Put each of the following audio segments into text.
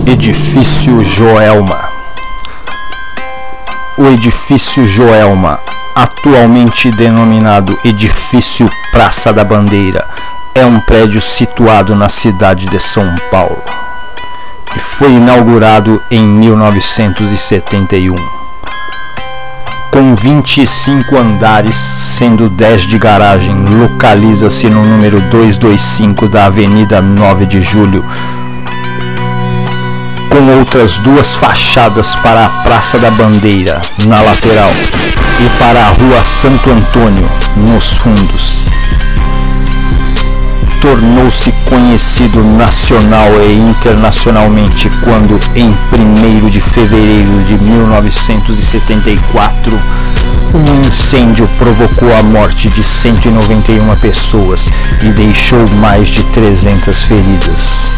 Edifício Joelma. O Edifício Joelma, atualmente denominado Edifício Praça da Bandeira, é um prédio situado na cidade de São Paulo e foi inaugurado em 1971. Com 25 andares, sendo 10 de garagem, localiza-se no número 225 da Avenida 9 de Julho, com outras duas fachadas para a Praça da Bandeira, na lateral, e para a Rua Santo Antônio, nos fundos. Tornou-se conhecido nacional e internacionalmente quando, em 1º de fevereiro de 1974, um incêndio provocou a morte de 191 pessoas e deixou mais de 300 feridas.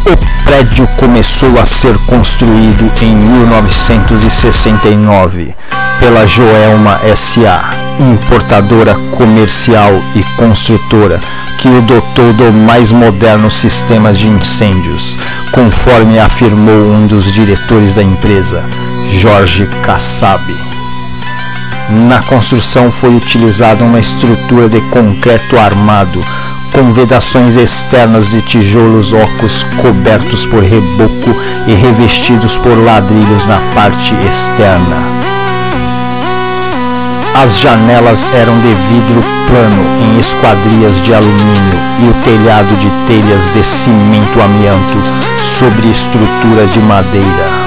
O prédio começou a ser construído em 1969 pela Joelma S.A., importadora comercial e construtora, que o dotou do mais moderno sistema de incêndios, conforme afirmou um dos diretores da empresa, Jorge Kassab. Na construção foi utilizada uma estrutura de concreto armado, com vedações externas de tijolos ocos cobertos por reboco e revestidos por ladrilhos na parte externa. As janelas eram de vidro plano em esquadrias de alumínio e o telhado de telhas de cimento amianto sobre estrutura de madeira.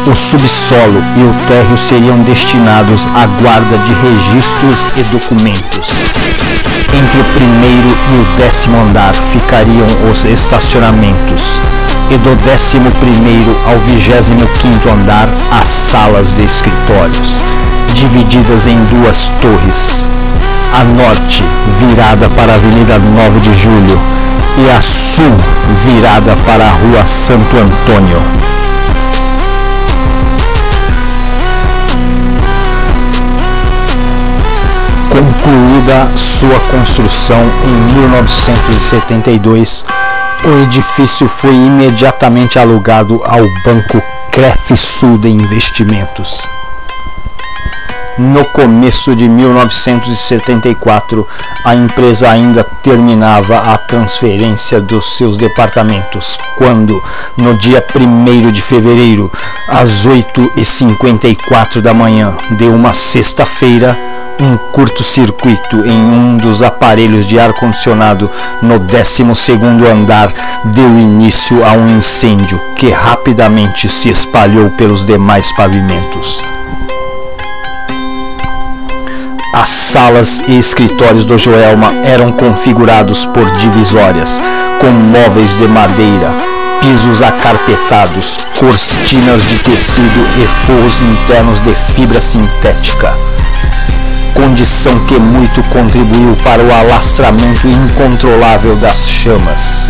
O subsolo e o térreo seriam destinados à guarda de registros e documentos. Entre o 1º e o 10º andar ficariam os estacionamentos, e do 11º ao 25º andar as salas de escritórios, divididas em duas torres, a norte virada para a Avenida 9 de Julho e a sul virada para a Rua Santo Antônio. Concluída sua construção em 1972, o edifício foi imediatamente alugado ao Banco Crefsul de Investimentos. No começo de 1974, a empresa ainda terminava a transferência dos seus departamentos, quando, no dia 1º de fevereiro, às 8h54 da manhã de uma sexta-feira, um curto-circuito em um dos aparelhos de ar-condicionado no 12º andar deu início a um incêndio que rapidamente se espalhou pelos demais pavimentos. As salas e escritórios do Joelma eram configurados por divisórias, com móveis de madeira, pisos acarpetados, cortinas de tecido e forros internos de fibra sintética, condição que muito contribuiu para o alastramento incontrolável das chamas.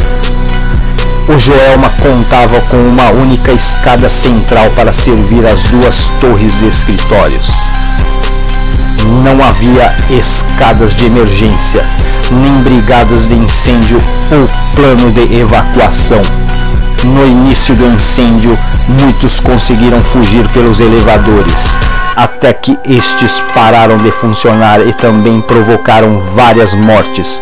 O Joelma contava com uma única escada central para servir as duas torres de escritórios. Não havia escadas de emergência, nem brigadas de incêndio ou plano de evacuação. No início do incêndio, muitos conseguiram fugir pelos elevadores, até que estes pararam de funcionar e também provocaram várias mortes,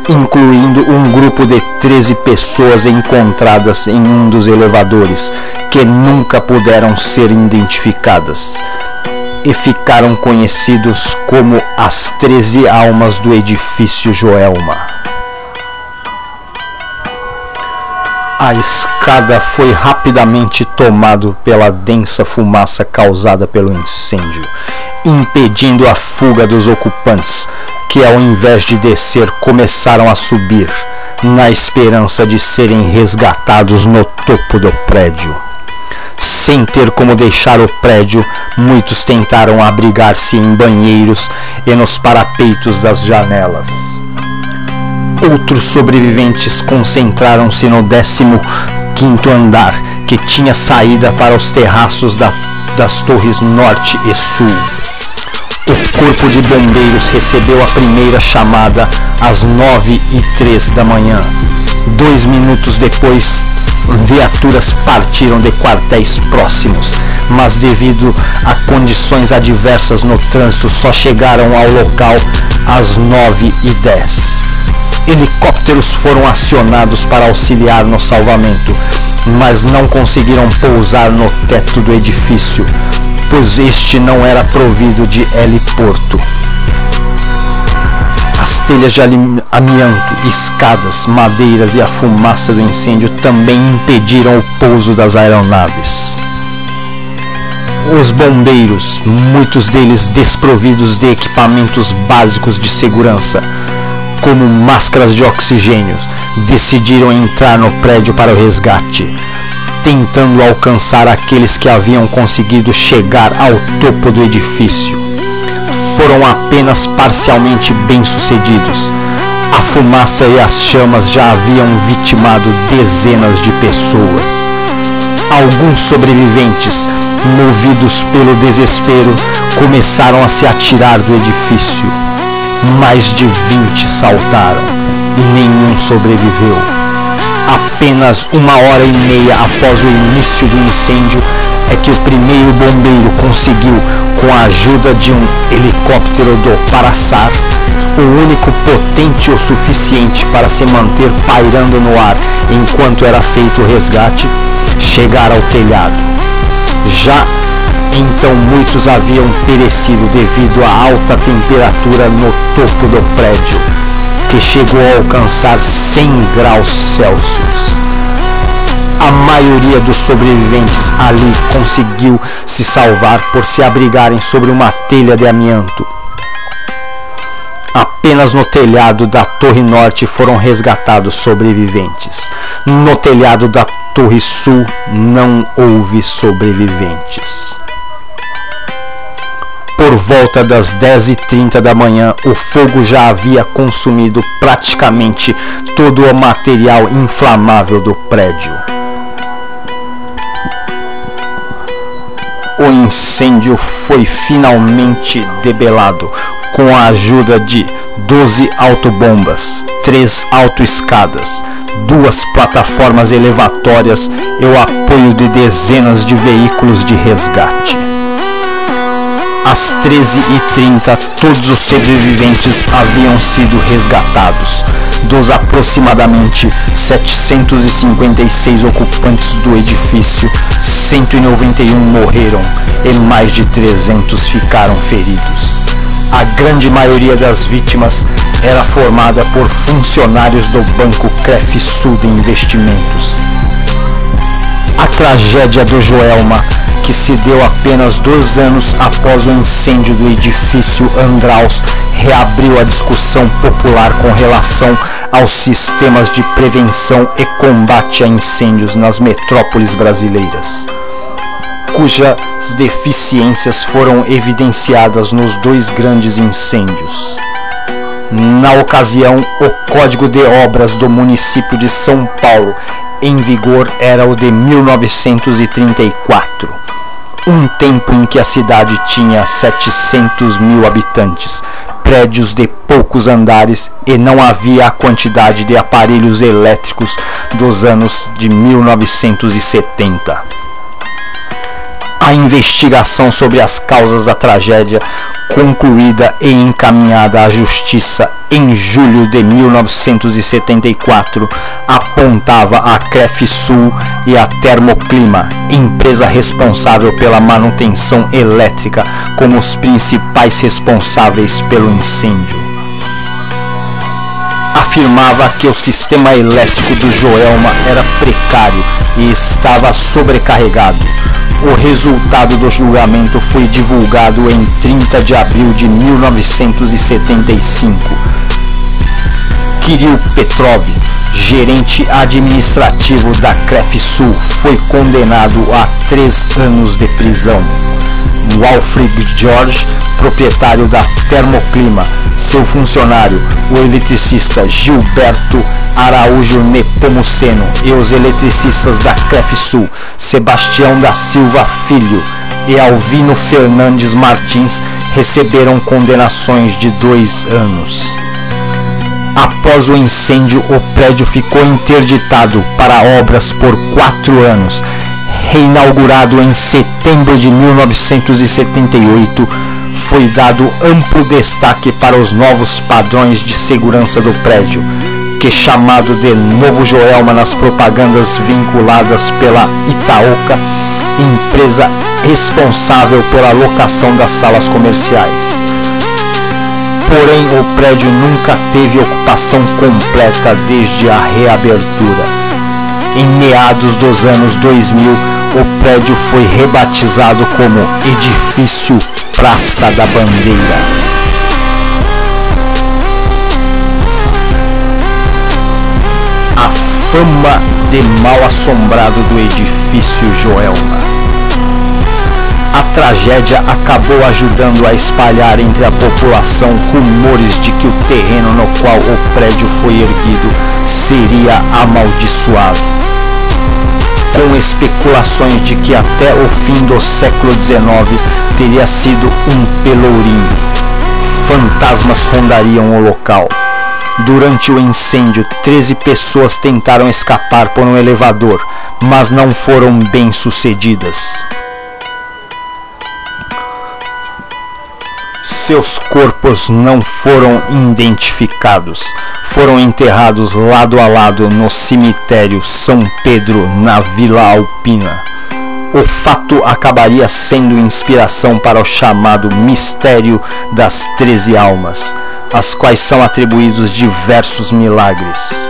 incluindo um grupo de 13 pessoas encontradas em um dos elevadores, que nunca puderam ser identificadas, e ficaram conhecidos como as 13 almas do edifício Joelma. A escada foi rapidamente tomada pela densa fumaça causada pelo incêndio, impedindo a fuga dos ocupantes, que ao invés de descer começaram a subir, na esperança de serem resgatados no topo do prédio. Sem ter como deixar o prédio, muitos tentaram abrigar-se em banheiros e nos parapeitos das janelas. Outros sobreviventes concentraram-se no 15º andar, que tinha saída para os terraços das torres norte e sul. O corpo de bombeiros recebeu a primeira chamada às 9h03 da manhã. 2 minutos depois, viaturas partiram de quartéis próximos, mas devido a condições adversas no trânsito só chegaram ao local às 9h10. Helicópteros foram acionados para auxiliar no salvamento, mas não conseguiram pousar no teto do edifício, pois este não era provido de heliporto. As telhas de amianto, escadas, madeiras e a fumaça do incêndio também impediram o pouso das aeronaves. Os bombeiros, muitos deles desprovidos de equipamentos básicos de segurança, como máscaras de oxigênio, decidiram entrar no prédio para o resgate, tentando alcançar aqueles que haviam conseguido chegar ao topo do edifício. Foram apenas parcialmente bem-sucedidos. A fumaça e as chamas já haviam vitimado dezenas de pessoas. Alguns sobreviventes, movidos pelo desespero, começaram a se atirar do edifício. Mais de 20 saltaram e nenhum sobreviveu. Apenas 1h30 após o início do incêndio é que o primeiro bombeiro conseguiu, com a ajuda de um helicóptero do Parasar, o único potente o suficiente para se manter pairando no ar enquanto era feito o resgate, chegar ao telhado. Já então muitos haviam perecido devido à alta temperatura no topo do prédio, que chegou a alcançar 100 graus Celsius. A maioria dos sobreviventes ali conseguiu se salvar por se abrigarem sobre uma telha de amianto. Apenas no telhado da Torre Norte foram resgatados sobreviventes. No telhado da Torre Sul não houve sobreviventes. Por volta das 10h30 da manhã, o fogo já havia consumido praticamente todo o material inflamável do prédio. O incêndio foi finalmente debelado com a ajuda de 12 autobombas, 3 autoescadas, 2 plataformas elevatórias e o apoio de dezenas de veículos de resgate. Às 13h30, todos os sobreviventes haviam sido resgatados. Dos aproximadamente 756 ocupantes do edifício, 191 morreram e mais de 300 ficaram feridos. A grande maioria das vítimas era formada por funcionários do Banco Crefsul de Investimentos. A tragédia do Joelma, que se deu apenas 2 anos após o incêndio do edifício Andraus, reabriu a discussão popular com relação aos sistemas de prevenção e combate a incêndios nas metrópoles brasileiras, cujas deficiências foram evidenciadas nos 2 grandes incêndios. Na ocasião, o Código de Obras do município de São Paulo, em vigor, era o de 1934. Um tempo em que a cidade tinha 700 mil habitantes, prédios de poucos andares e não havia a quantidade de aparelhos elétricos dos anos de 1970. A investigação sobre as causas da tragédia, concluída e encaminhada à Justiça em julho de 1974, apontava a Crefsul e a Termoclima, empresa responsável pela manutenção elétrica, como os principais responsáveis pelo incêndio. Afirmava que o sistema elétrico do Joelma era precário e estava sobrecarregado. O resultado do julgamento foi divulgado em 30 de abril de 1975. Kirill Petrov, gerente administrativo da Crefsul, foi condenado a 3 anos de prisão. Walfrid George, proprietário da Termoclima, seu funcionário, o eletricista Gilberto Araújo Nepomuceno, e os eletricistas da Crefsul, Sebastião da Silva Filho e Alvino Fernandes Martins, receberam condenações de 2 anos. Após o incêndio, o prédio ficou interditado para obras por 4 anos. Reinaugurado em setembro de 1978, foi dado amplo destaque para os novos padrões de segurança do prédio, que chamado de Novo Joelma nas propagandas vinculadas pela Itaoca, empresa responsável pela locação das salas comerciais. Porém, o prédio nunca teve ocupação completa desde a reabertura. Em meados dos anos 2000, o prédio foi rebatizado como Edifício Praça da Bandeira. A fama de mal-assombrado do Edifício Joelma. A tragédia acabou ajudando a espalhar entre a população rumores de que o terreno no qual o prédio foi erguido seria amaldiçoado, com especulações de que até o fim do século XIX teria sido um pelourinho. Fantasmas rondariam o local. Durante o incêndio, 13 pessoas tentaram escapar por um elevador, mas não foram bem-sucedidas. Seus corpos não foram identificados. Foram enterrados lado a lado no cemitério São Pedro, na Vila Alpina. O fato acabaria sendo inspiração para o chamado Mistério das 13 Almas, às quais são atribuídos diversos milagres.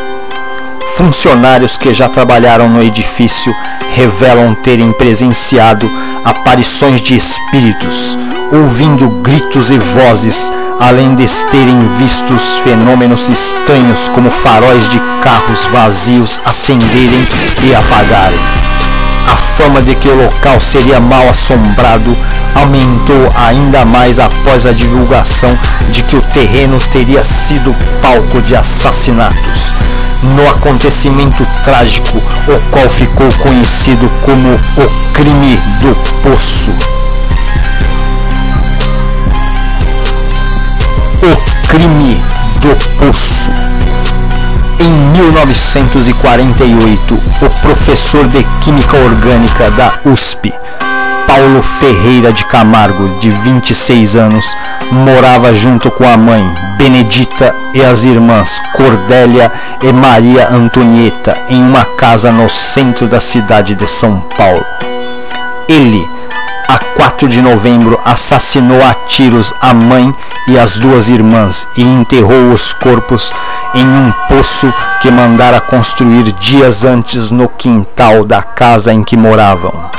Funcionários que já trabalharam no edifício revelam terem presenciado aparições de espíritos, ouvindo gritos e vozes, além de terem visto fenômenos estranhos como faróis de carros vazios acenderem e apagarem. A fama de que o local seria mal assombrado aumentou ainda mais após a divulgação de que o terreno teria sido palco de assassinatos, no acontecimento trágico, o qual ficou conhecido como o Crime do Poço. O Crime do Poço. Em 1948, o professor de Química Orgânica da USP, Paulo Ferreira de Camargo, de 26 anos, morava junto com a mãe, Benedita, e as irmãs Cordélia e Maria Antonieta em uma casa no centro da cidade de São Paulo. Ele, a 4 de novembro, assassinou a tiros a mãe e as 2 irmãs e enterrou os corpos em um poço que mandara construir dias antes no quintal da casa em que moravam.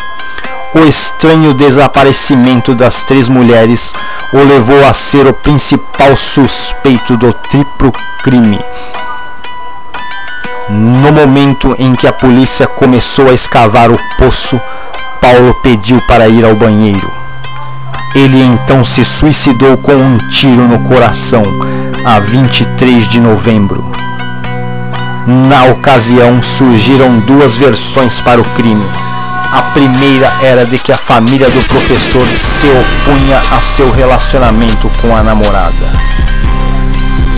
O estranho desaparecimento das 3 mulheres o levou a ser o principal suspeito do triplo crime. No momento em que a polícia começou a escavar o poço, Paulo pediu para ir ao banheiro. Ele então se suicidou com um tiro no coração, a 23 de novembro. Na ocasião, surgiram 2 versões para o crime. A primeira era de que a família do professor se opunha a seu relacionamento com a namorada.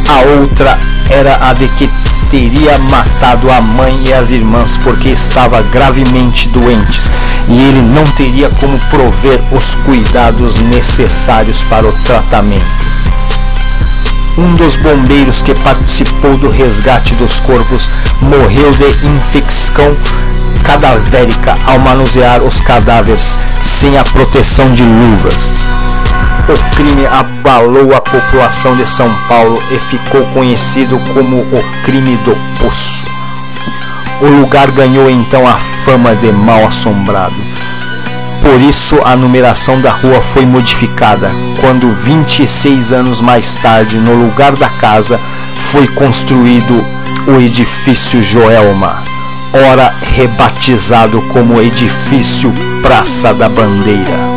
A outra era a de que teria matado a mãe e as irmãs porque estava gravemente doentes e ele não teria como prover os cuidados necessários para o tratamento. Um dos bombeiros que participou do resgate dos corpos morreu de infecção cadavérica ao manusear os cadáveres sem a proteção de luvas. O crime abalou a população de São Paulo e ficou conhecido como o Crime do Poço. O lugar ganhou então a fama de mal-assombrado. Por isso a numeração da rua foi modificada, quando 26 anos mais tarde, no lugar da casa, foi construído o Edifício Joelma, ora rebatizado como Edifício Praça da Bandeira.